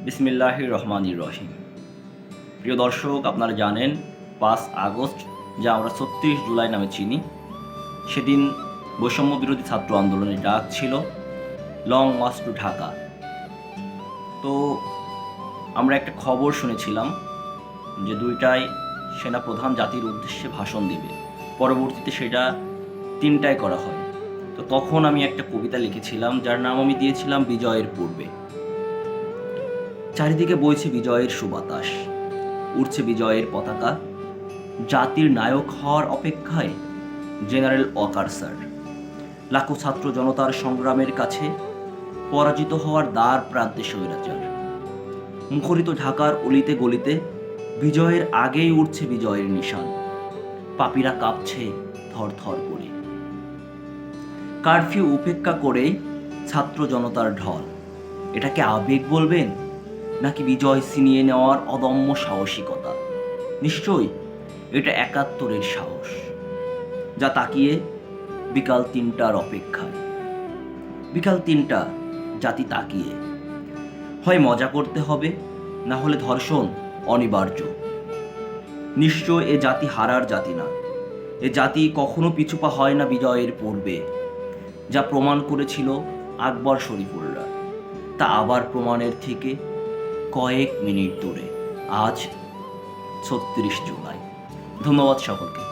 বিসমিল্লাহির রহমানির রহিম। প্রিয় দর্শক, আপনারা জানেন 5 আগস্ট, যা আমরা 36 জুলাই নামে চিনি, সেদিন বৈষম্য বিরোধী ছাত্র আন্দোলনের ডাক ছিল লং মার্চ টু ঢাকা। তো আমরা একটা খবর শুনেছিলাম যে 2টায় সেনাপ্রধান জাতির উদ্দেশ্যে ভাষণ দেবে, পরবর্তীতে সেটা 3টায় করা হয়। তো তখন আমি একটা কবিতা লিখেছিলাম, যার নাম আমি দিয়েছিলাম বিজয়ের পূর্বে। চারিদিকে বইছে বিজয়ের সুবাতাস, উড়ছে বিজয়ের পতাকা, জাতির নায়ক হওয়ার অপেক্ষায় জেনারেল ওয়াকার স্যার। লাখো ছাত্র জনতার সংগ্রামের কাছে পরাজিত হওয়ার দ্বার প্রান্তে স্বৈরাচার। মুখরিত ঢাকার অলিতে গলিতে বিজয়ের আগেই উঠছে বিজয়ের নিশান, পাপীরা কাঁপছে থর থর করে। কারফিউ উপেক্ষা করেই ছাত্র জনতার ঢল। এটাকে আবেগ বলবেন, নাকি বিজয় ছিনিয়ে নেওয়ার অদম্য সাহসিকতা? নিশ্চয়ই এটা 71-এর সাহস, যা তাকিয়ে বিকাল 3টার অপেক্ষায়। বিকাল 3টা, জাতি তাকিয়ে। হয় মজা করতে হবে, না হলে ধর্ষণ অনিবার্য। নিশ্চয় এ জাতি হারার জাতি না। এ জাতি কখনো পিছুপা হয় না বিজয়ের পূর্বে। যা প্রমাণ করেছিল আকবর শরীফুলরা, তা আবার প্রমাণের থেকে কয়েক মিনিট দূরে। আজ 36 জুলাই। ধন্যবাদ সকলকে।